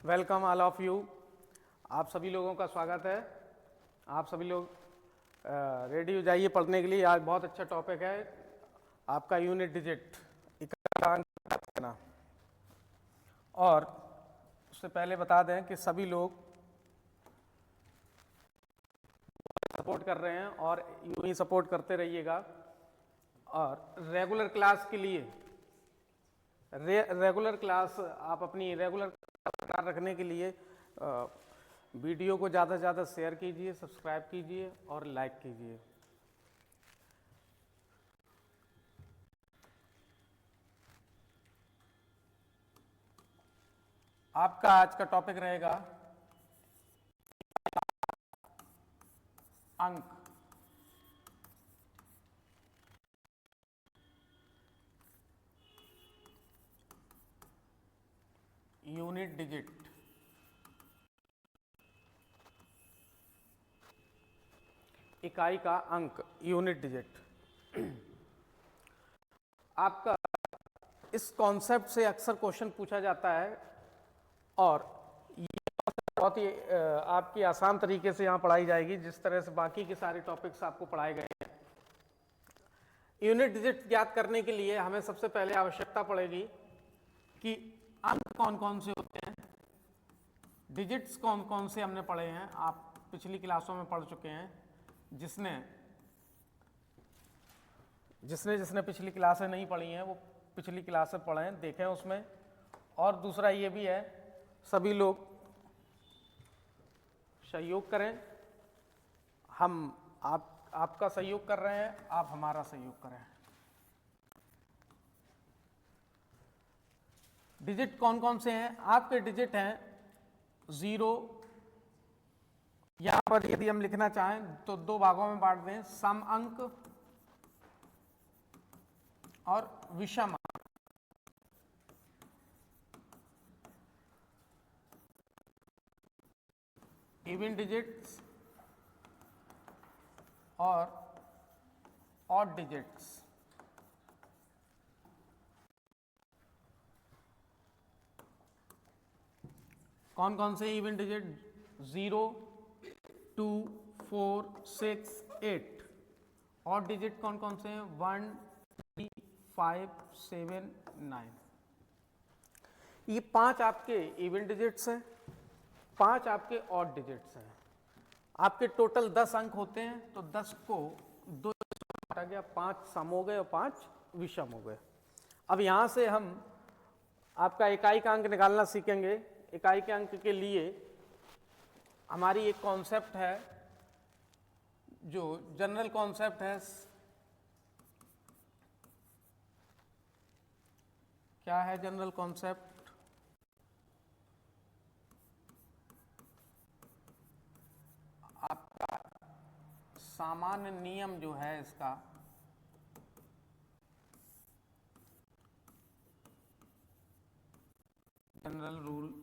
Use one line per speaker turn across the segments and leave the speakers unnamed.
Welcome all of you. आप सभी लोगों का स्वागत है। आप सभी लोग रेडी हो जाइए पढ़ने के लिए। आज बहुत अच्छा टॉपिक है आपका यूनिट डिजिट इकाई करना। और उससे पहले बता दें कि सभी लोग सपोर्ट कर रहे हैं और यूं ही सपोर्ट करते रहिएगा। और रेगुलर क्लास के लिए रेगुलर क्लास आप अपनी रेगुलर क्लास रखने के लिए वीडियो को ज़्यादा से ज़्यादा शेयर कीजिए, सब्सक्राइब कीजिए और लाइक कीजिए। आपका आज का टॉपिक रहेगा अंक। Unit digit. इकाई का अंक, यूनिट डिजिट। आपका इस कॉन्सेप्ट से अक्सर क्वेश्चन पूछा जाता है और ये बहुत ही आपकी आसान तरीके से यहाँ पढ़ाई जाएगी, जिस तरह से बाकी के सारे टॉपिक्स आपको पढ़ाए गए हैं। यूनिट डिजिट ज्ञात करने के लिए हमें सबसे पहले आवश्यकता पड़ेगी कि अंक कौन कौन से होते हैं, डिजिट्स कौन कौन से हमने पढ़े हैं। आप पिछली क्लासों में पढ़ चुके हैं। जिसने जिसने जिसने पिछली क्लासें नहीं पढ़ी हैं वो पिछली क्लासें पढ़ें, देखें उसमें। और दूसरा ये भी है, सभी लोग सहयोग करें। हम आपका सहयोग कर रहे हैं, आप हमारा सहयोग करें। डिजिट कौन कौन से हैं? आपके डिजिट हैं 0। यहां पर यदि हम लिखना चाहें तो दो भागों में बांट दें, सम अंक और विषम अंक। इवन डिजिट्स और ऑड डिजिट्स। कौन कौन से इवन डिजिट? 0, 2, 4, 6, 8। ऑड डिजिट कौन कौन से हैं? 1, 3, 5, 7, 9। ये 5 आपके इवन डिजिट्स हैं, 5 आपके ऑड डिजिट्स हैं। आपके टोटल 10 अंक होते हैं, तो 10 को 2 काटा गया, 5 सम हो गए और 5 विषम हो गए। अब यहां से हम आपका इकाई का अंक निकालना सीखेंगे। इकाई के अंक के लिए हमारी एक कॉन्सेप्ट है, जो जनरल कॉन्सेप्ट है। क्या है जनरल कॉन्सेप्ट? आपका सामान्य नियम जो है इसका, जनरल रूल।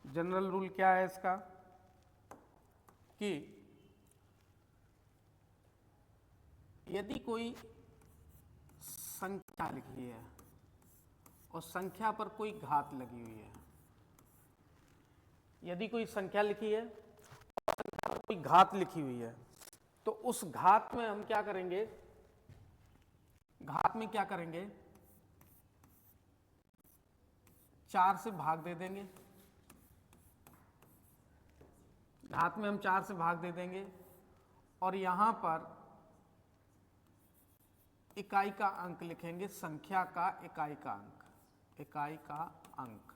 जनरल रूल क्या है इसका कि यदि कोई संख्या लिखी है और संख्या पर कोई घात लगी हुई है, यदि कोई संख्या लिखी है और संख्या पर कोई घात लिखी हुई है, तो उस घात में हम क्या करेंगे? घात में क्या करेंगे? 4 से भाग दे देंगे। घात में हम 4 से भाग दे देंगे और यहां पर इकाई का अंक लिखेंगे, संख्या का इकाई का अंक, इकाई का अंक।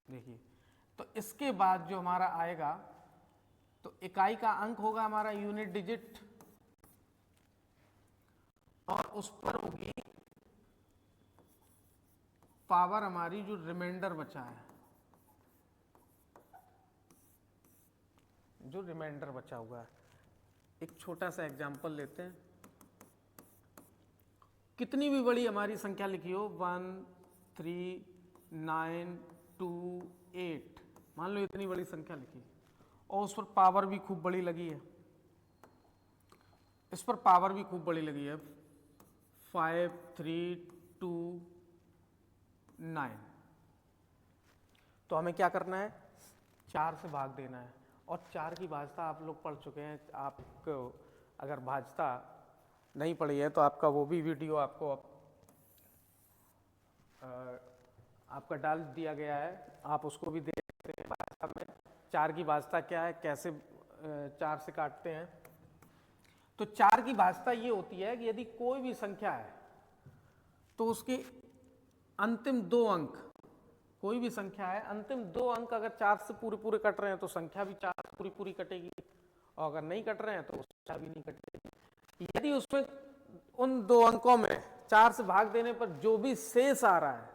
देखिए, तो इसके बाद जो हमारा आएगा, तो इकाई का अंक होगा हमारा यूनिट डिजिट, और उस पर होगी पावर हमारी जो रिमाइंडर बचा है, जो रिमाइंडर बचा हुआ है। एक छोटा सा एग्जांपल लेते हैं। कितनी भी बड़ी हमारी संख्या लिखी हो, 1, 3, 9, 2, 8, मान लो इतनी बड़ी संख्या लिखी और उस पर पावर भी खूब बड़ी लगी है, इस पर पावर भी खूब बड़ी लगी है, 5 3 2 9। तो हमें क्या करना है, 4 से भाग देना है। और 4 की भाजता आप लोग पढ़ चुके हैं, आपको अगर भाजता नहीं पड़ी है तो आपका वो भी वीडियो आपको आपका डाल दिया गया है, आप उसको भी देख सकते हैं। भाजता में 4 की भाजता क्या है, कैसे 4 से काटते हैं। तो 4 की भाजता ये होती है कि यदि कोई भी संख्या है तो उसके अंतिम 2 अंक, कोई भी संख्या है अंतिम 2 अंक अगर 4 से पूरे पूरे कट रहे हैं तो संख्या भी 4 से पूरी पूरी कटेगी, और अगर नहीं कट रहे हैं तो संख्या भी नहीं कटेगी। यदि उसमें उन 2 अंकों में 4 से भाग देने पर जो भी शेष आ रहा है,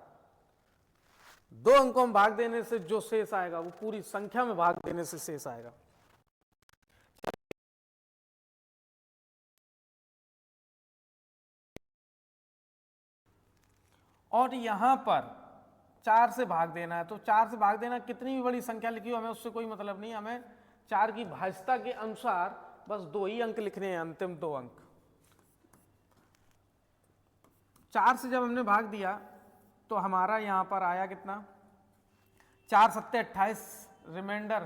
2 अंकों में भाग देने से जो शेष आएगा वो पूरी संख्या में भाग देने से शेष आएगा। और यहां पर 4 से भाग देना है, तो 4 से भाग देना, कितनी भी बड़ी संख्या लिखी हो हमें उससे कोई मतलब नहीं, हमें 4 की भाजता के अनुसार बस 2 ही अंक लिखने हैं, अंतिम 2 अंक। 4 से जब हमने भाग दिया तो हमारा यहां पर आया कितना, 4 सत्ते 28, रिमाइंडर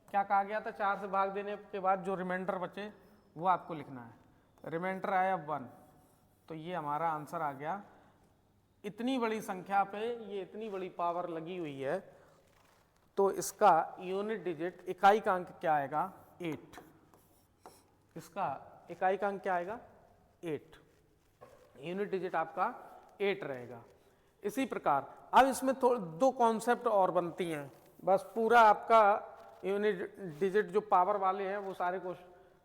क्या कहा गया था, 4 से भाग देने के बाद जो रिमाइंडर बचे वो आपको लिखना है। रिमाइंडर आया 1, तो ये हमारा आंसर आ गया। इतनी बड़ी संख्या पे ये इतनी बड़ी पावर लगी हुई है, तो इसका यूनिट डिजिट, इकाई का अंक क्या आएगा, 8। इसका इकाई का अंक क्या आएगा, 8। यूनिट डिजिट आपका 8 रहेगा। इसी प्रकार अब इसमें 2 कॉन्सेप्ट और बनती हैं, बस पूरा आपका यूनिट डिजिट जो पावर वाले हैं वो सारे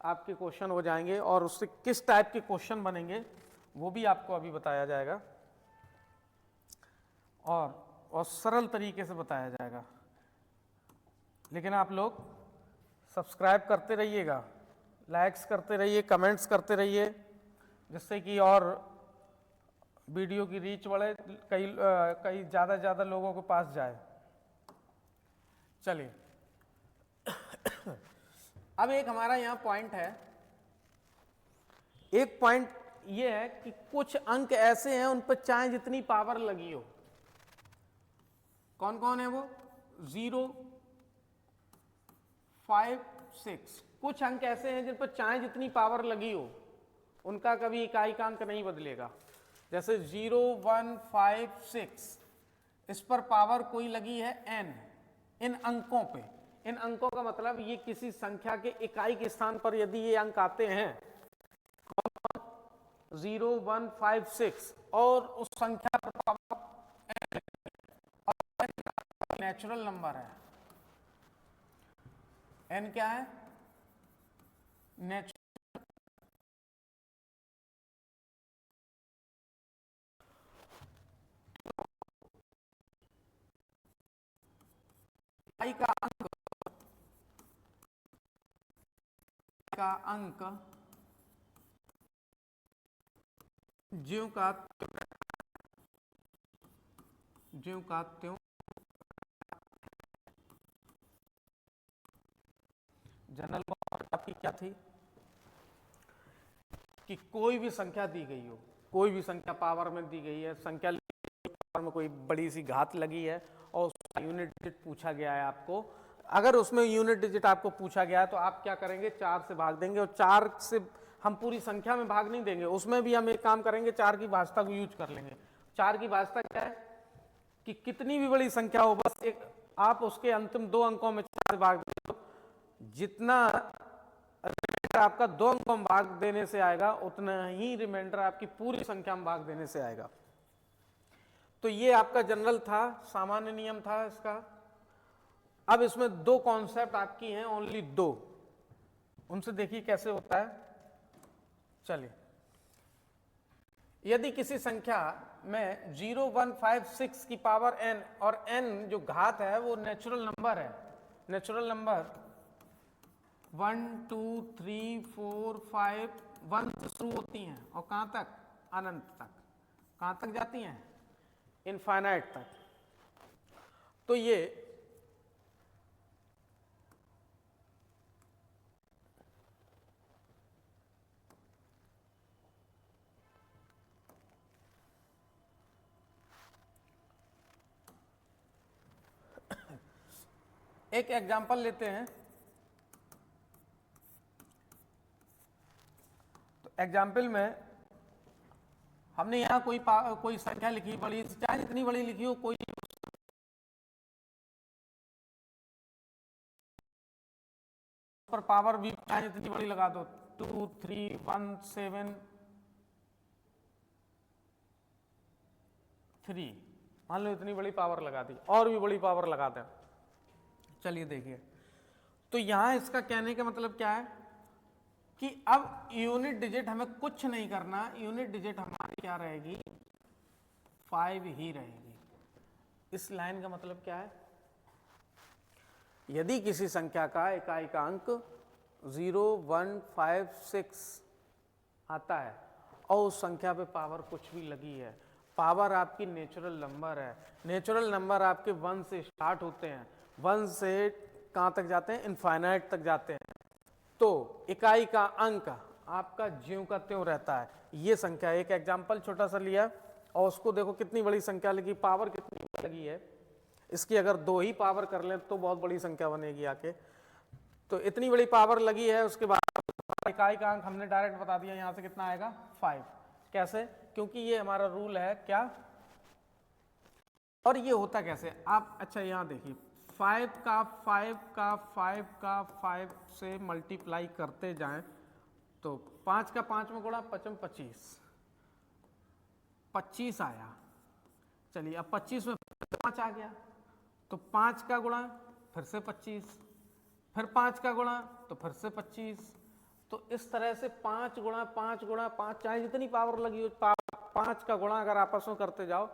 आपके क्वेश्चन हो जाएंगे, और उससे किस टाइप के क्वेश्चन बनेंगे वो भी आपको अभी बताया जाएगा, और सरल तरीके से बताया जाएगा। लेकिन आप लोग सब्सक्राइब करते रहिएगा, लाइक्स करते रहिए, कमेंट्स करते रहिए, जिससे कि और वीडियो की रीच बढ़े, कई ज़्यादा लोगों के पास जाए। चलिए अब एक हमारा यहाँ पॉइंट है, एक पॉइंट ये है कि कुछ अंक ऐसे हैं उन पर चाहे जितनी पावर लगी हो, कौन कौन है वो, 0 5 6, कुछ अंक ऐसे हैं जिन पर चाहे जितनी पावर लगी हो उनका कभी इकाई का अंक नहीं बदलेगा। जैसे 0 1 5 6, इस पर पावर कोई लगी है n, इन अंकों पे, इन अंकों का मतलब ये किसी संख्या के इकाई के स्थान पर यदि ये अंक आते हैं 0 1 5 6 और उस संख्या पर पावर नेचुरल नंबर है, n क्या है, नेचुरल, i का अंक ज्यों का त्यों, जनरल कॉन्सेप्ट आपकी क्या थी कि कोई भी संख्या दी गई हो, कोई भी संख्या पावर में दी गई है, संख्या पावर में कोई बड़ी सी घात लगी है और उसका यूनिट डिजिट पूछा गया है आपको, अगर उसमें यूनिट डिजिट आपको पूछा गया है तो आप क्या करेंगे, 4 से भाग देंगे। और 4 से हम पूरी संख्या में भाग नहीं देंगे, उसमें भी हम एक काम करेंगे, 4 की भाजता को यूज कर लेंगे। 4 की भाजता क्या है कि कितनी भी बड़ी संख्या हो, बस एक आप उसके अंतिम 2 अंकों में 4 से भाग देंगे, जितना रिमाइंडर आपका 2 अंकों में भाग देने से आएगा उतना ही रिमाइंडर आपकी पूरी संख्या में भाग देने से आएगा। तो ये आपका जनरल था, सामान्य नियम था इसका। अब इसमें 2 कॉन्सेप्ट आपकी हैं, ओनली 2, उनसे देखिए कैसे होता है। चलिए, यदि किसी संख्या में 0 1 5 6 की पावर n, और n जो घात है वो नेचुरल नंबर है, नेचुरल नंबर 1 2 3 4 5 1 से शुरू होती हैं और कहां तक, अनंत तक, कहां तक जाती हैं, इनफाइनाइट तक। तो ये एक एग्जांपल लेते हैं। तो एग्जांपल में हमने यहाँ कोई संख्या लिखी, बड़ी चाहे जितनी बड़ी लिखी हो, कोई पर पावर भी चाहे जितनी बड़ी लगा दो, 2 3 1 7 3, मान लो इतनी बड़ी पावर लगा दी, और भी बड़ी पावर लगा दें। चलिए देखिए, तो यहां इसका कहने का मतलब क्या है कि अब यूनिट डिजिट हमें कुछ नहीं करना, यूनिट डिजिट हमारी क्या रहेगी, 5 ही रहेगी। इस लाइन का मतलब क्या है, यदि किसी संख्या का इकाई का अंक 0 1 5 6 आता है और उस संख्या पे पावर कुछ भी लगी है, पावर आपकी नेचुरल नंबर है, नेचुरल नंबर आपके 1 से स्टार्ट होते हैं, 1 से कहाँ तक जाते हैं, इनफाइनाइट तक जाते हैं, तो इकाई का अंक आपका ज्यों का त्यों रहता है। ये संख्या, एक एग्जाम्पल छोटा सा लिया और उसको देखो कितनी बड़ी संख्या लगी, पावर कितनी लगी है, इसकी अगर 2 ही पावर कर लें तो बहुत बड़ी संख्या बनेगी आके। तो इतनी बड़ी पावर लगी है, उसके बाद इकाई का अंक हमने डायरेक्ट बता दिया, यहां से कितना आएगा 5। कैसे, क्योंकि ये हमारा रूल है क्या, और ये होता कैसे आप, अच्छा यहां देखिए, 5 का 5 का 5 का 5 से मल्टीप्लाई करते जाएं तो 5 का 5 में गुणा 5 25 आया। चलिए अब 25 में 5 आ गया, तो 5 का गुणा फिर से 25, फिर 5 का गुणा तो फिर से 25, तो इस तरह से 5 गुणा 5 गुणा 5, चाहे जितनी पावर लगी हो, 5 का गुणा अगर आपस में करते जाओ,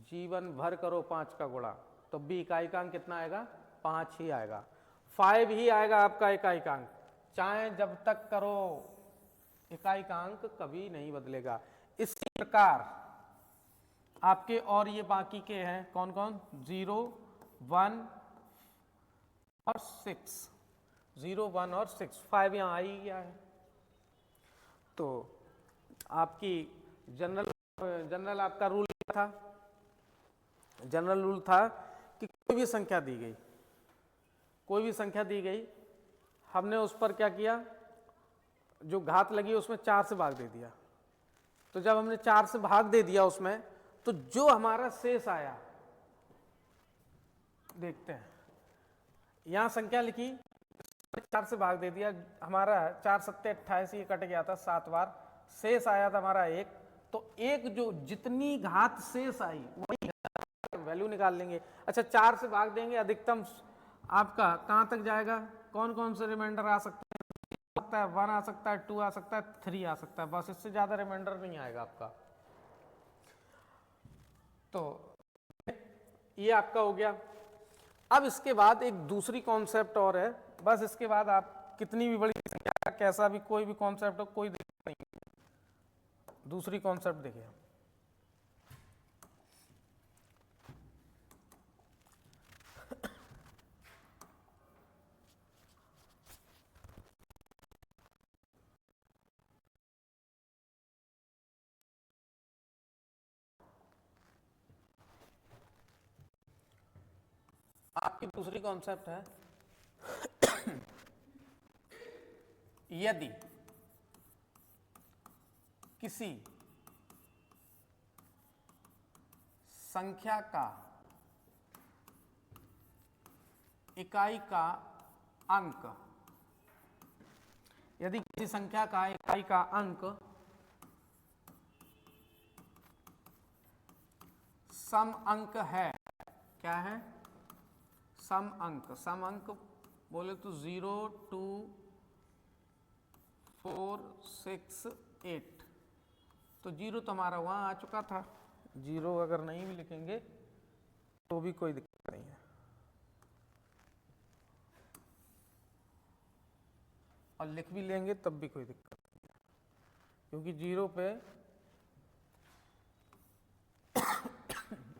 जीवन भर करो 5 का गुणा, तो भी इकाई का अंक कितना आएगा, 5 ही आएगा, 5 ही आएगा आपका इकाई का अंक, चाहे जब तक करो इकाई का अंक कभी नहीं बदलेगा। इसी प्रकार आपके और ये बाकी के हैं कौन कौन, 0 1 और 6, 0 1 और 6, 5 यहाँ आ ही गया है। तो आपकी जनरल आपका रूल क्या था, जनरल रूल था कि कोई भी संख्या दी गई, कोई भी संख्या दी गई, हमने उस पर क्या किया, जो घात लगी उसमें 4 से भाग दे दिया। तो जब हमने 4 से भाग दे दिया उसमें, तो जो हमारा शेष आया, देखते हैं, यहां संख्या लिखी, 4 से भाग दे दिया, हमारा 4 7 28, ये कट गया था 7 बार, शेष आया था हमारा 1, तो एक जो जितनी घात शेष आई वही वैल्यू निकाल लेंगे। अच्छा 4 से भाग देंगे, अधिकतम आपका कहां तक जाएगा, कौन कौन से रिमाइंडर आ सकते हैं, 1 आ सकता है, 2 आ सकता है, 3 आ सकता है, बस इससे ज्यादा रिमाइंडर नहीं आएगा आपका। तो ये आपका हो गया। अब इसके बाद एक दूसरी कॉन्सेप्ट और है, बस इसके बाद आप कितनी भी बड़ी संख्या, कैसा भी कोई भी कॉन्सेप्ट हो, कोई दिक्कत नहीं है। दूसरी कॉन्सेप्ट देखिए, आपकी दूसरी कॉन्सेप्ट है, यदि किसी संख्या का इकाई का अंक, यदि किसी संख्या का इकाई का अंक सम अंक है, क्या है, सम अंक, सम अंक बोले तो 0 2 4 6 8, तो 0 तो हमारा वहां आ चुका था, 0 अगर नहीं भी लिखेंगे तो भी कोई दिक्कत नहीं है, और लिख भी लेंगे तब भी कोई दिक्कत नहीं है, क्योंकि 0 पे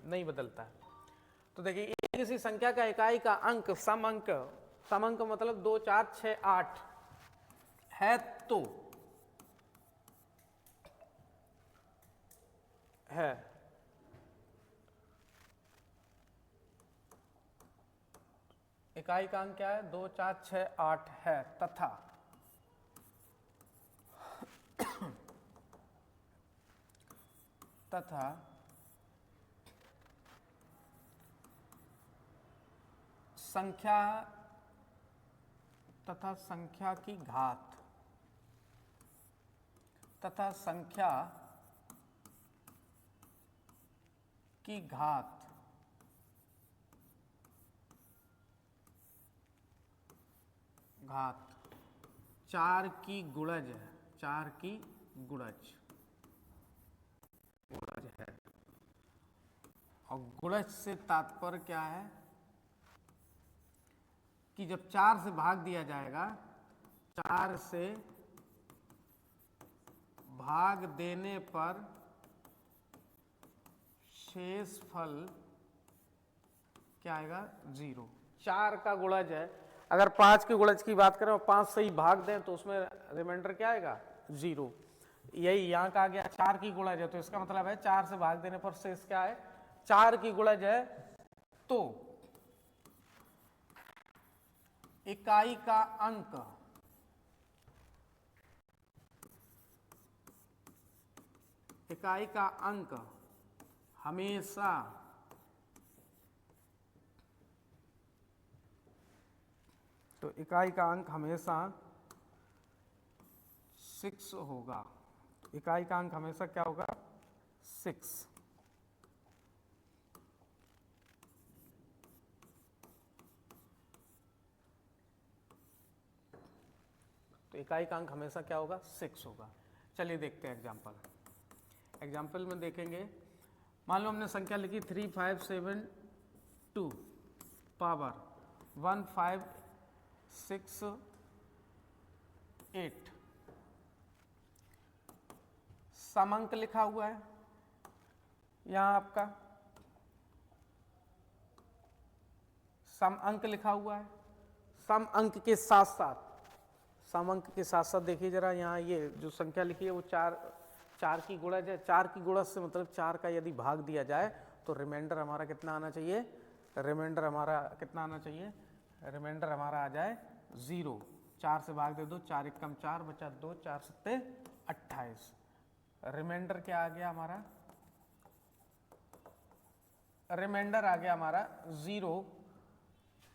नहीं बदलता है। तो देखिए, किसी संख्या का इकाई का अंक सम अंक, सम अंक मतलब 2 4 6 8 है, तो है इकाई का अंक क्या है? 2 4 6 8 है। तथा तथा संख्या तथा संख्या की घात तथा संख्या की घात घात 4 की गुणज है। 4 की गुणज है। और गुणज से तात्पर्य क्या है कि जब 4 से भाग दिया जाएगा, 4 से भाग देने पर शेष फल क्या आएगा? 0। 4 का गुणज है, अगर 5 के गुणज की बात करें और 5 से ही भाग दें तो उसमें रिमाइंडर क्या आएगा? 0। यही यहाँ का आ गया 4 की गुणज है, तो इसका मतलब है 4 से भाग देने पर शेष क्या है? 4 की गुणज है। तो इकाई का अंक हमेशा इकाई का अंक हमेशा 6 होगा। इकाई का अंक हमेशा क्या होगा? 6। तो इकाई का अंक हमेशा क्या होगा? 6 होगा। चलिए देखते हैं एग्जाम्पल में देखेंगे। मान लो हमने संख्या लिखी 3572 पावर 1568। सम अंक लिखा हुआ है यहां, आपका सम अंक लिखा हुआ है। सम अंक के साथ साथ देखिए जरा, यहाँ ये जो संख्या लिखी है वो 4 की गुणज है। 4 की गुणज से मतलब 4 का यदि भाग दिया जाए तो रिमाइंडर हमारा कितना आना चाहिए? रिमाइंडर हमारा आ जाए 0। 4 से भाग दे दो, 4 एकम 4 बचा 2, 4 सत्ते 28। रिमाइंडर क्या आ गया हमारा? रिमाइंडर आ गया हमारा 0।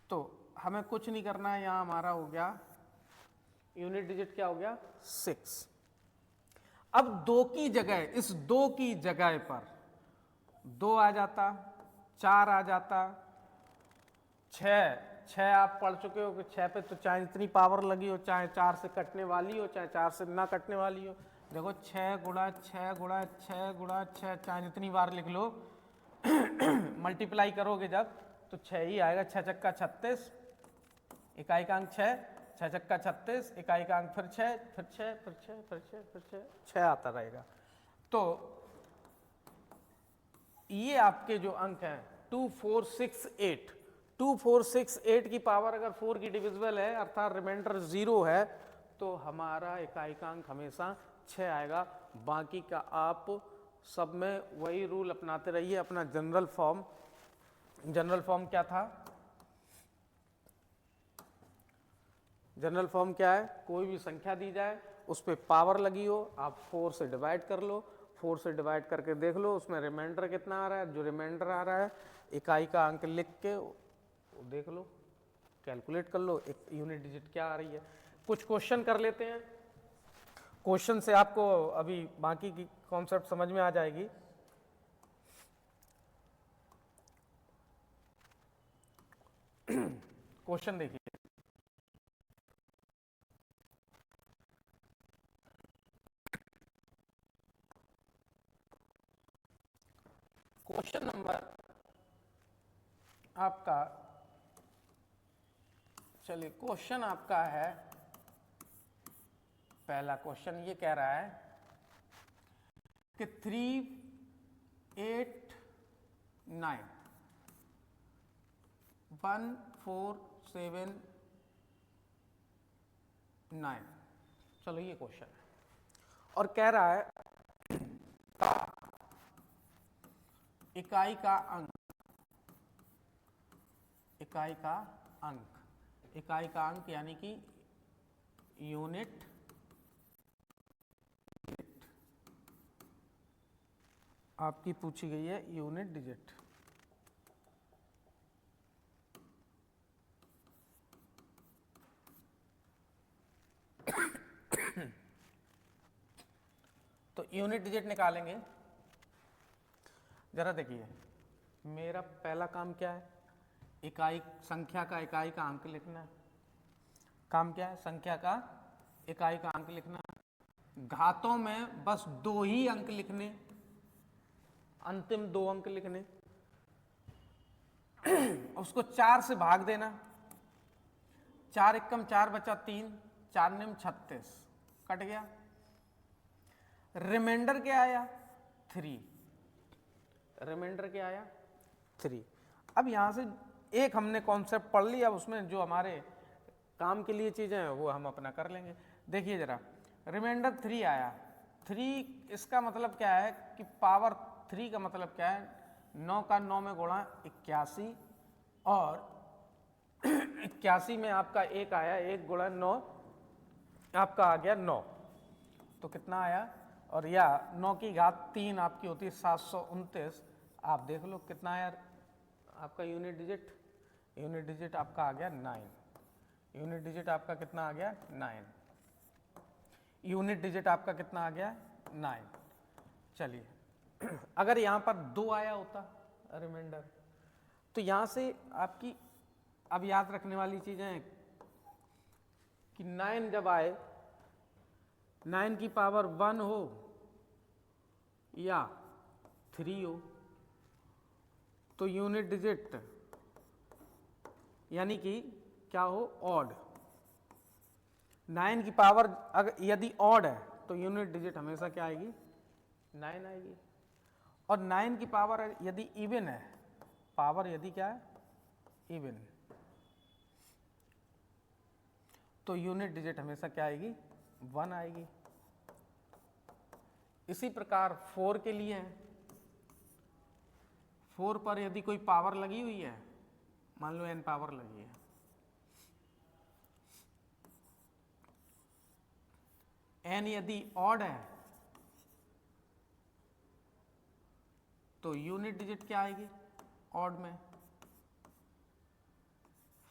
तो हमें कुछ नहीं करना है, यहां हमारा हो गया यूनिट डिजिट क्या हो गया? 6। अब 2 की जगह, इस 2 की जगह पर 2 आ जाता, 4 आ जाता, 6 आप पढ़ चुके हो कि 6 पे तो चाहे इतनी पावर लगी हो, चाहे 4 से कटने वाली हो, चाहे 4 से ना कटने वाली हो। देखो 6 गुणा 6 गुणा 6 गुणा 6, चाहे जितनी बार लिख लो मल्टीप्लाई करोगे जब तो 6 ही आएगा। 6 चक्का 36, इकाई का अंक 6, 6 चक्का 36, इकाई का अंक फिर 6, फिर 6, फिर 6, फिर 6, फिर 6, 6 आता रहेगा। तो ये आपके जो अंक हैं 2468 की पावर अगर 4 की डिविजिबल है, अर्थात रिमाइंडर 0 है, तो हमारा इकाई का अंक हमेशा 6 आएगा। बाकी का आप सब में वही रूल अपनाते रहिए। अपना जनरल फॉर्म क्या था? जनरल फॉर्म क्या है? कोई भी संख्या दी जाए उस पर पावर लगी हो, आप 4 से डिवाइड कर लो, 4 से डिवाइड करके देख लो उसमें रिमाइंडर कितना आ रहा है। जो रिमाइंडर आ रहा है इकाई का अंक लिख के देख लो, कैलकुलेट कर लो एक यूनिट डिजिट क्या आ रही है। कुछ क्वेश्चन कर लेते हैं। क्वेश्चन से आपको अभी बाकी की कॉन्सेप्ट समझ में आ जाएगी। क्वेश्चन देखिए, क्वेश्चन नंबर आपका, चलिए क्वेश्चन आपका है, पहला क्वेश्चन ये कह रहा है कि 3891479, चलो ये क्वेश्चन है और कह रहा है इकाई का अंक, इकाई का अंक यानी कि यूनिट आपकी पूछी गई है यूनिट डिजिट। तो यूनिट डिजिट निकालेंगे। जरा देखिए, मेरा पहला काम क्या है, इकाई संख्या का इकाई का अंक लिखना है। काम क्या है, संख्या का इकाई का अंक लिखना है। घातों में बस 2 ही अंक लिखने, अंतिम 2 अंक लिखने, उसको 4 से भाग देना। 4 एकम 4 बचा 3, 4 निम 36, कट गया। रिमाइंडर क्या आया, 3, रिमाइंडर क्या आया, 3। अब यहां से एक हमने कॉन्सेप्ट पढ़ लिया, उसमें जो हमारे काम के लिए चीजें हैं वो हम अपना कर लेंगे। देखिए जरा, रिमाइंडर 3 आया। 3 इसका मतलब क्या है कि पावर 3 का मतलब क्या है, 9 का 9 में गुणा 81, और 81 में आपका 1 आया, 1 गुणा 9 आपका आ गया 9, तो कितना आया, और या 9 की घात 3 आपकी होती है 729। आप देख लो कितना आया आपका यूनिट डिजिट। यूनिट डिजिट आपका आ गया 9। यूनिट डिजिट आपका कितना आ गया, 9। यूनिट डिजिट आपका कितना आ गया, 9। चलिए, अगर यहां पर 2 आया होता रिमाइंडर, तो यहां से आपकी अब याद रखने वाली चीजें कि 9 जब आए, 9 की पावर 1 हो या 3 हो, तो यूनिट डिजिट यानी कि क्या हो, ऑड। 9 की पावर अगर यदि ऑड है तो यूनिट डिजिट हमेशा क्या आएगी, 9 आएगी। और 9 की पावर यदि इवन है, पावर यदि क्या है, इवन, तो यूनिट डिजिट हमेशा क्या आएगी, 1 आएगी। इसी प्रकार 4 के लिए है। 4 पर यदि कोई पावर लगी हुई है, मान लो n पावर लगी है, n यदि ऑड है तो यूनिट डिजिट क्या आएगी, ऑड में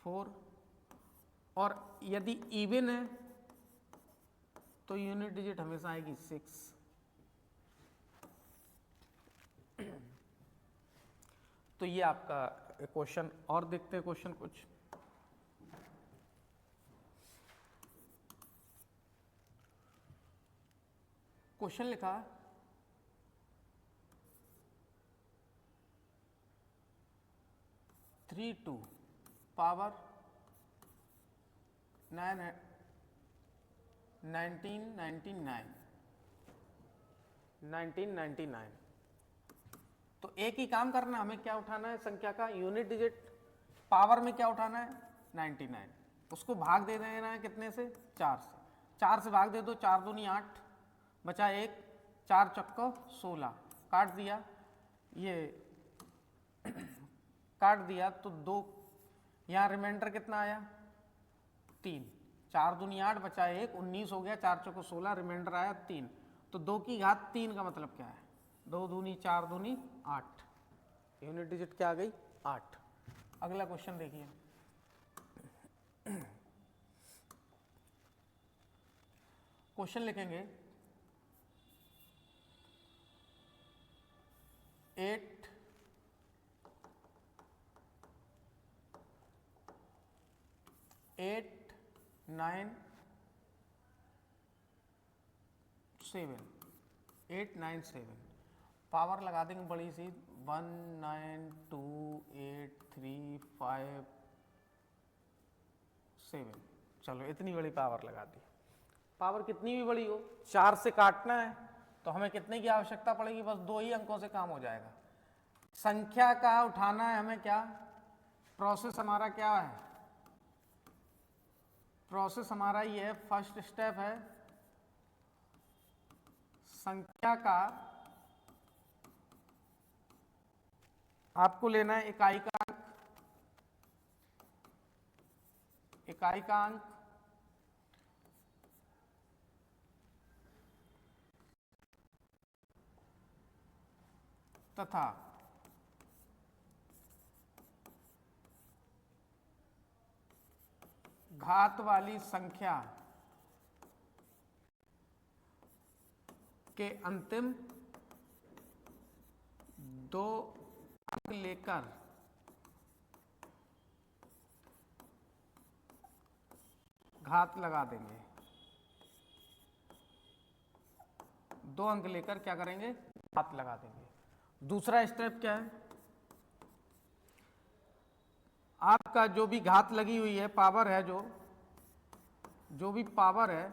4, और यदि इवन है तो यूनिट डिजिट हमेशा आएगी 6। तो ये आपका क्वेश्चन, और देखते हैं क्वेश्चन कुछ। क्वेश्चन लिखा 3 2 पावर 1999। तो एक ही काम करना, हमें क्या उठाना है, संख्या का यूनिट डिजिट, पावर में क्या उठाना है, 99, उसको भाग दे देना है कितने से, 4 से। 4 से भाग दे दो, 4 दूनी 8, बचा 1, 4 चक्को 16, काट दिया, ये काट दिया तो 2, यहाँ रिमाइंडर कितना आया, 3, 4 दूनी 8, बचा 1, 19 हो गया, 4 चौको 16, रिमाइंडर आया 3। तो 2 की घात 3 का मतलब क्या है, 2 दूनी 4 दूनी 8, यूनिट डिजिट क्या आ गई, 8। अगला क्वेश्चन देखिए, क्वेश्चन लिखेंगे 8 9 7, 8 9 7, पावर लगा देंगे बड़ी सी, 1 9 2 8 3 5 7। चलो इतनी बड़ी पावर लगा दी। पावर कितनी भी बड़ी हो, 4 से काटना है तो हमें कितने की आवश्यकता पड़ेगी, बस 2 ही अंकों से काम हो जाएगा। संख्या का उठाना है हमें, क्या प्रोसेस हमारा क्या है, प्रोसेस हमारा ये है, फर्स्ट स्टेप है संख्या का आपको लेना है इकाई का अंक, इकाई का अंक तथा घात वाली संख्या के अंतिम दो अंक लेकर घात लगा देंगे। दो अंक लेकर क्या करेंगे? घात लगा देंगे। दूसरा स्टेप क्या है? आपका जो भी घात लगी हुई है, पावर है, जो भी पावर है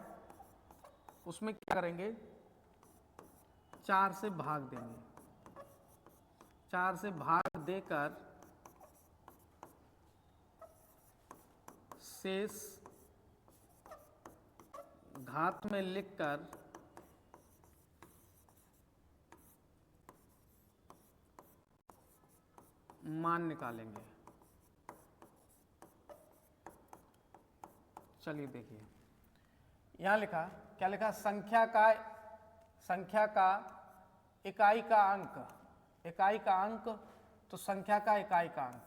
उसमें क्या करेंगे? 4 से भाग देंगे। 4 से भाग देकर शेष घात में लिखकर मान निकालेंगे। चलिए देखिए, यहां लिखा, क्या लिखा? संख्या का इकाई का अंक, इकाई का अंक, तो संख्या का इकाई का अंक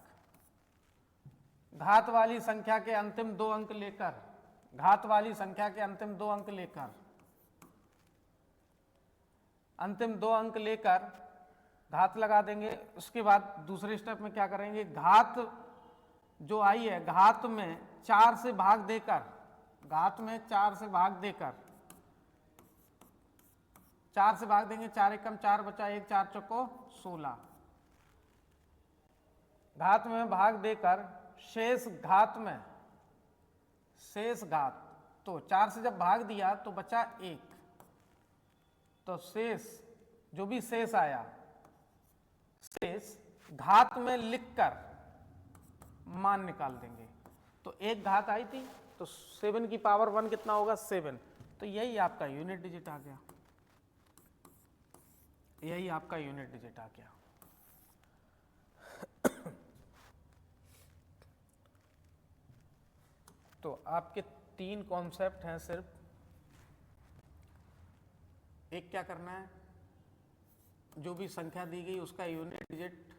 घात वाली संख्या के अंतिम दो अंक लेकर, घात वाली संख्या के अंतिम दो अंक लेकर, अंतिम दो अंक लेकर घात लगा देंगे। उसके बाद दूसरे स्टेप में क्या करेंगे? घात जो आई है, घात में 4 से भाग देकर, घात में 4 से भाग देकर, 4 से भाग देंगे। 4 एकम 4 बचा 1, 4 चौको 16। घात में भाग देकर शेष घात में, शेष घात, तो 4 से जब भाग दिया तो बचा 1, तो शेष, जो भी शेष आया, शेष घात में लिखकर मान निकाल देंगे। तो एक घात आई थी, तो 7 की पावर 1 कितना होगा? 7। तो यही आपका यूनिट डिजिट आ गया, यही आपका यूनिट डिजिट आ गया। तो आपके 3 कॉन्सेप्ट हैं सिर्फ। एक क्या करना है? जो भी संख्या दी गई उसका यूनिट डिजिट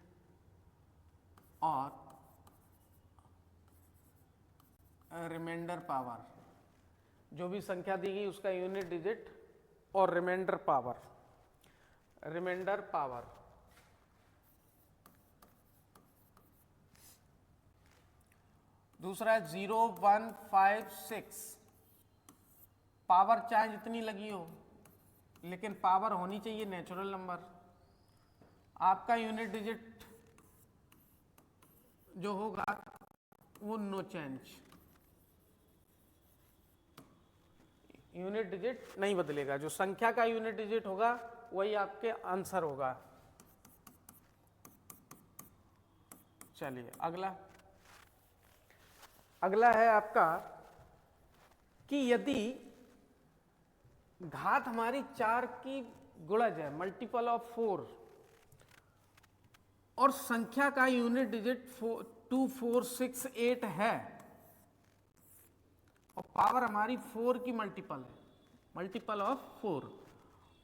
और रिमाइंडर पावर, जो भी संख्या दी गई उसका यूनिट डिजिट और रिमाइंडर पावर, रिमाइंडर पावर। दूसरा है 0, 1, 5, 6। पावर चाहे जितनी लगी हो, लेकिन पावर होनी चाहिए नेचुरल नंबर। आपका यूनिट डिजिट जो होगा वो नो चेंज, यूनिट डिजिट नहीं बदलेगा। जो संख्या का यूनिट डिजिट होगा वही आपके आंसर होगा। चलिए अगला है आपका कि यदि घात हमारी 4 की गुणज है, मल्टीपल ऑफ 4, और संख्या का यूनिट डिजिट 2, 4, 6, 8 है, और पावर हमारी 4 की मल्टीपल है, मल्टीपल ऑफ 4,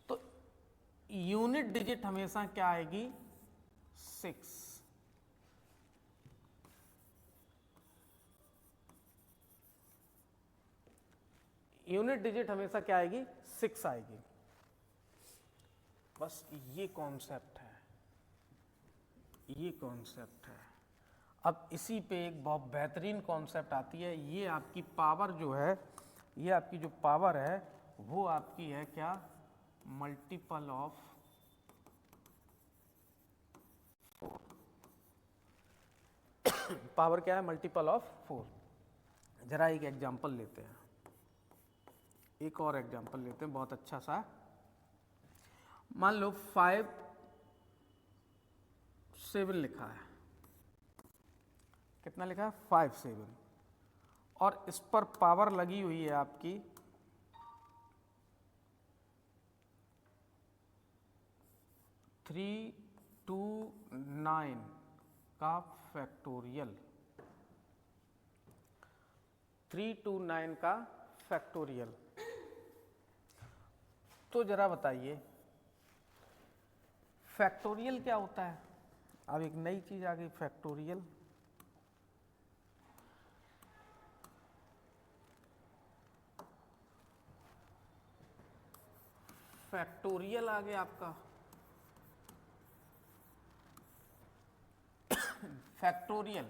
तो यूनिट डिजिट हमेशा क्या आएगी? 6। यूनिट डिजिट हमेशा क्या आएगी? 6 आएगी। बस ये कॉन्सेप्ट है, ये कॉन्सेप्ट है। अब इसी पे एक बहुत बेहतरीन कॉन्सेप्ट आती है। ये आपकी पावर जो है, ये आपकी जो पावर है वो आपकी है क्या? Multiple of 4। पावर क्या है? Multiple of 4। जरा एक एग्जांपल लेते हैं, एक और एग्जांपल लेते हैं बहुत अच्छा सा। मान लो 5, 7 लिखा है। कितना लिखा है? 5, 7, और इस पर पावर लगी हुई है आपकी 3, 2, 9 का फैक्टोरियल। 329 का फैक्टोरियल। तो जरा बताइए फैक्टोरियल क्या होता है। अब एक नई चीज आ गई फैक्टोरियल। फैक्टोरियल आ गया आपका। फैक्टोरियल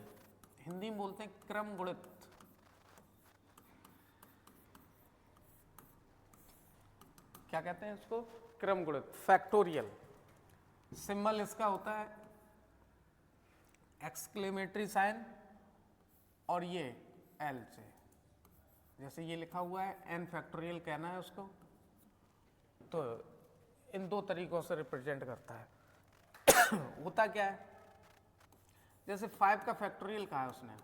हिंदी में बोलते हैं क्रम गुणित। क्या कहते हैं इसको? क्रम गुणित फैक्टोरियल। सिंबल इसका होता है एक्सक्लेमेटरी साइन और ये एल से, जैसे ये लिखा हुआ है एन फैक्टोरियल कहना है उसको, तो इन दो तरीकों से रिप्रेजेंट करता है। होता क्या है, जैसे 5 का फैक्टोरियल कहा है उसने,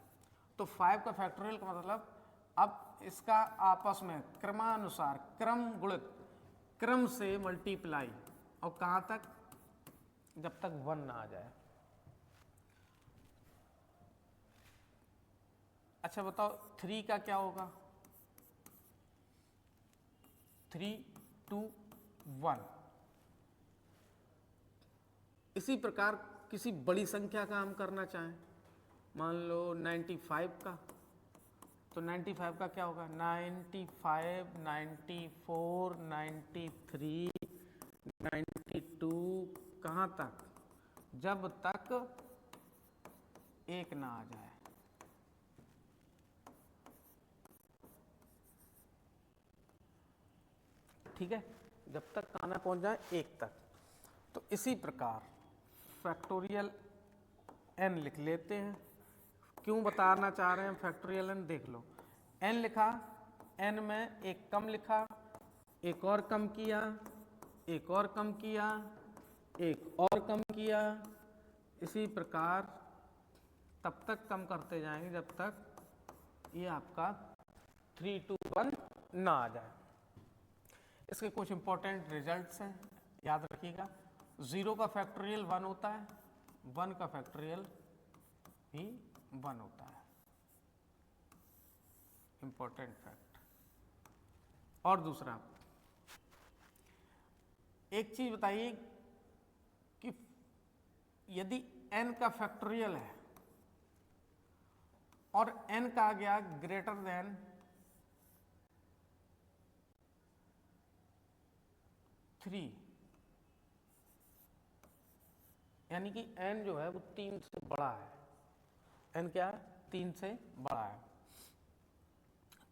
तो 5 का फैक्टोरियल का मतलब अब इसका आपस में क्रमानुसार क्रम गुणित, क्रम से मल्टीप्लाई, और कहां तक? जब तक 1 ना आ जाए। अच्छा बताओ 3 का क्या होगा? 3, 2, 1। इसी प्रकार किसी बड़ी संख्या का हम करना चाहें, मान लो 95 का, तो 95 का क्या होगा? 95, 94, 93, 92, कहाँ तक? जब तक 1 ना आ जाए। ठीक है, जब तक खाना पहुंच जाए 1 तक। तो इसी प्रकार फैक्टोरियल n लिख लेते हैं। क्यों बताना चाह रहे हैं फैक्टोरियल n? देख लो, n लिखा, n में एक कम लिखा, एक और कम किया, एक और कम किया, एक और कम किया, इसी प्रकार तब तक कम करते जाएंगे जब तक ये आपका 3, 2, 1 ना आ जाए। इसके कुछ इंपॉर्टेंट रिजल्ट्स हैं, याद रखिएगा। 0 का फैक्टोरियल 1 होता है, 1 का फैक्टोरियल भी 1 होता है। Important fact. और दूसरा, एक चीज बताइए कि यदि n का फैक्टोरियल है और n का आ गया ग्रेटर देन 3, यानी कि n जो है वो 3 से बड़ा है। n क्या है? 3 से बड़ा है।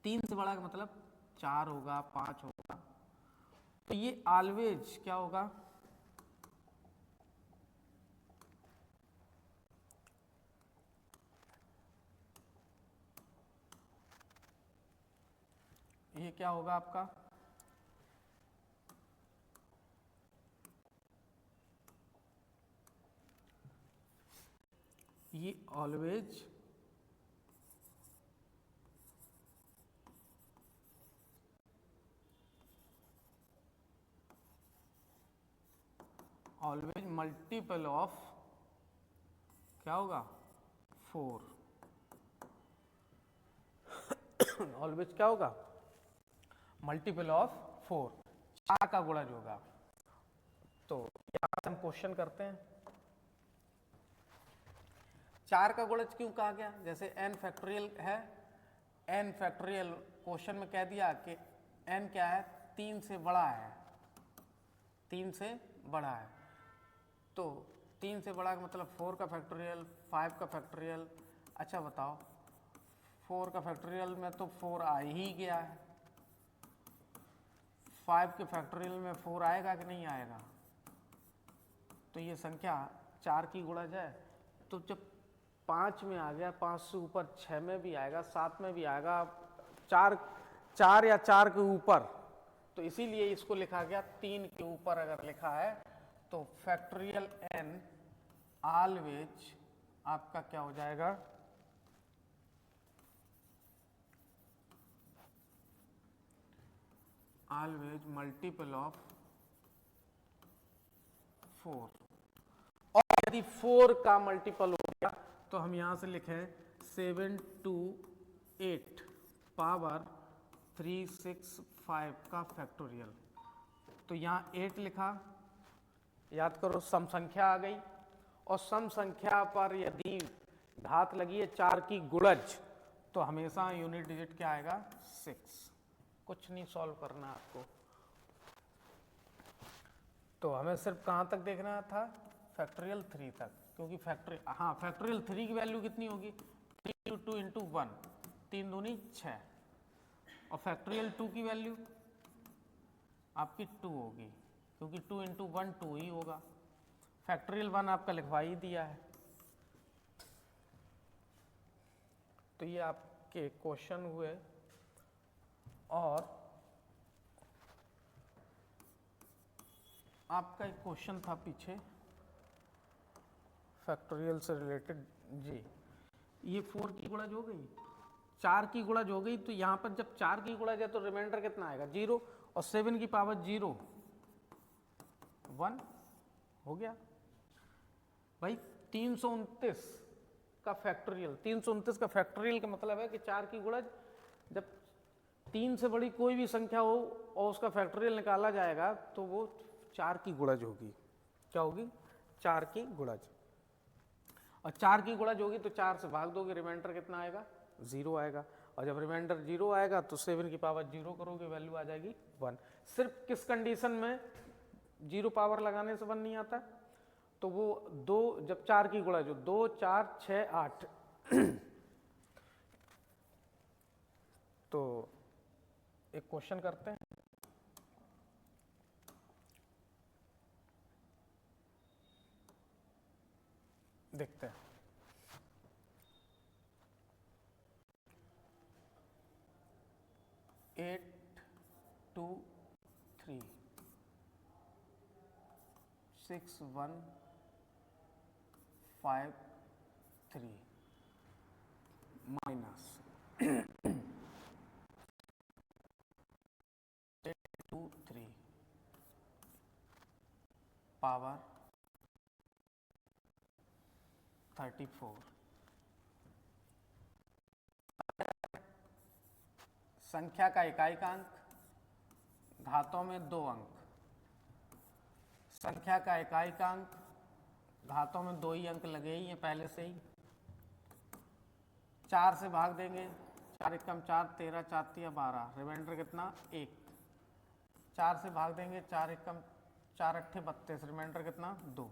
3 से बड़ा का मतलब 4 होगा, 5 होगा, तो ये ऑलवेज क्या होगा? ये क्या होगा आपका? ये ऑलवेज मल्टीपल ऑफ क्या होगा? 4। ऑलवेज क्या होगा? मल्टीपल ऑफ 4, 4 का गुणज होगा। तो यहां हम क्वेश्चन करते हैं, 4 का गुणज क्यों कहा गया? जैसे n फैक्टोरियल है, n फैक्टोरियल क्वेश्चन में कह दिया कि n क्या है? 3 से बड़ा है, 3 से बड़ा है, तो 3 से बड़ा का मतलब 4 का फैक्टोरियल, 5 का फैक्टोरियल। अच्छा बताओ 4 का फैक्टोरियल में तो 4 आ ही गया है, 5 के फैक्टोरियल में 4 आएगा कि नहीं आएगा? तो ये संख्या 4 की गुणज है, तो जब 5 में आ गया, 5 से ऊपर 6 में भी आएगा, 7 में भी आएगा, 4 या 4 के ऊपर, तो इसीलिए इसको लिखा गया 3 के ऊपर अगर लिखा है तो फैक्टोरियल n ऑलवेज आपका क्या हो जाएगा? Always multiple of 4। और यदि 4 का मल्टीपल हो गया तो हम यहां से लिखें 7 to 8, पावर 365 का फैक्टोरियल। तो यहाँ 8 लिखा, याद करो सम संख्या आ गई, और सम संख्या पर यदि घात लगी है 4 की गुणज तो हमेशा यूनिट डिजिट क्या आएगा 6। कुछ नहीं सॉल्व करना आपको, तो हमें सिर्फ कहाँ तक देखना था, फैक्टोरियल 3 तक, क्योंकि फैक्टोरियल 3 की वैल्यू कितनी होगी 3 2 इंटू 1, 3 दूनी 6, और फैक्टोरियल 2 की वैल्यू आपकी 2 होगी, क्योंकि 2 इंटू 1 2 ही होगा। फैक्टोरियल 1 आपका लिखवा ही दिया है। तो ये आपके क्वेश्चन हुए, और आपका एक क्वेश्चन था पीछे फैक्टोरियल से रिलेटेड जी, ये 4 की गुणज हो गई, 4 की गुणज हो गई, तो यहाँ पर जब 4 की गुणज है तो रिमाइंडर कितना आएगा 0, और 7 की पावर 0 1 हो गया भाई। 329 का फैक्टोरियल, 329 का फैक्टोरियल का मतलब है कि 4 की गुणज जब 3 से बड़ी कोई भी संख्या हो और उसका फैक्टोरियल निकाला जाएगा तो वो 4 की गुणज होगी। क्या होगी 4 की गुणज, और 4 की गुणज होगी तो 4 से भाग दोगे, रिमाइंडर कितना आएगा 0 आएगा, और जब रिमाइंडर 0 आएगा तो 7 की पावर 0 करोगे, वैल्यू आ जाएगी 1। सिर्फ किस कंडीशन में 0 पावर लगाने से 1 नहीं आता, तो वो 2 जब 4 की गुणज हो 2 4 6 8 तो एक क्वेश्चन करते हैं, देखते हैं। 8 2 3 6 1 5 3 माइनस 8 2 3 पावर 34। संख्या का एकाइकांक घातों में 2 अंक, संख्या का एकाइकांक घातों में 2 ही अंक लगे ही हैं पहले से ही। 4 से भाग देंगे, 4 एकम 4 13 4 तिया 12, रिमाइंडर कितना 1। 4 से भाग देंगे, 4 एकम 4 अट्ठे 32, रिमाइंडर कितना 2।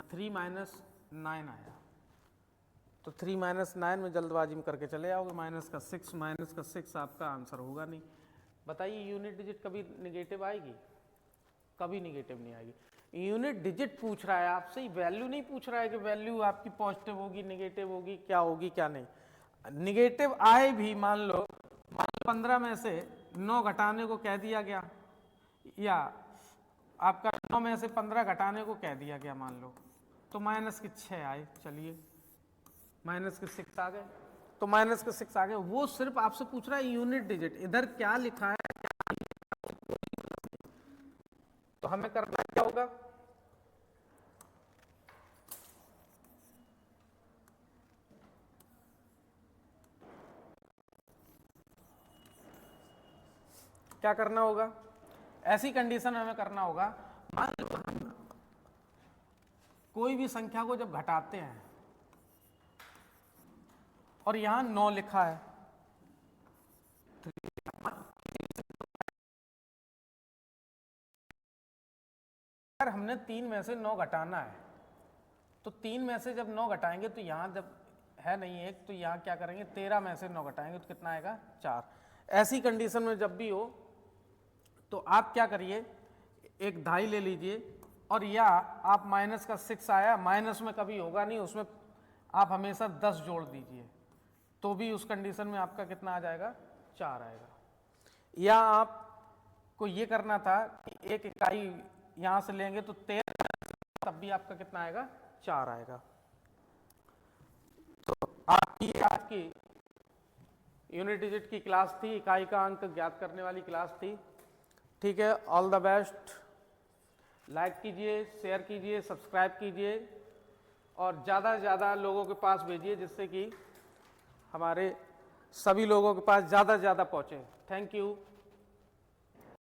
3 माइनस 9 आया, तो 3 माइनस 9 में जल्दबाजी में करके चले आओगे, माइनस का 6 आपका आंसर होगा नहीं। बताइए यूनिट डिजिट कभी निगेटिव आएगी, कभी निगेटिव नहीं आएगी। यूनिट डिजिट पूछ रहा है आपसे, वैल्यू नहीं पूछ रहा है कि वैल्यू आपकी पॉजिटिव होगी निगेटिव होगी क्या होगी क्या नहीं। निगेटिव आए भी, मान लो 15 में से 9 घटाने को कह दिया गया, या आपका 9 में से 15 घटाने को कह दिया गया मान लो, तो माइनस के 6 आए, चलिए माइनस के 6 आ गए, तो माइनस के 6 आ गए। वो सिर्फ आपसे पूछ रहा है यूनिट डिजिट, इधर क्या लिखा है तो हमें करना क्या होगा, क्या करना होगा, ऐसी कंडीशन में हमें करना होगा, मान लो कोई भी संख्या को जब घटाते हैं और यहां 9 लिखा है, अगर हमने 3 में से 9 घटाना है तो 3 में से जब 9 घटाएंगे तो यहां जब है नहीं एक, तो यहां क्या करेंगे 13 में से 9 घटाएंगे तो कितना आएगा 4। ऐसी कंडीशन में जब भी हो तो आप क्या करिए, एक धाई ले लीजिए, और या आप माइनस का 6 आया, माइनस में कभी होगा नहीं, उसमें आप हमेशा 10 जोड़ दीजिए, तो भी उस कंडीशन में आपका कितना आ जाएगा 4 आएगा। या आपको ये करना था कि एक इकाई यहां से लेंगे तो 13, तब भी आपका कितना आएगा 4 आएगा। तो आपकी आज की यूनिट डिजिट की क्लास थी, इकाई का अंक ज्ञात करने वाली क्लास थी। ठीक है, ऑल द बेस्ट, लाइक कीजिए, शेयर कीजिए, सब्सक्राइब कीजिए, और ज़्यादा से ज़्यादा लोगों के पास भेजिए जिससे कि हमारे सभी लोगों के पास ज़्यादा से ज़्यादा पहुँचे। Thank you.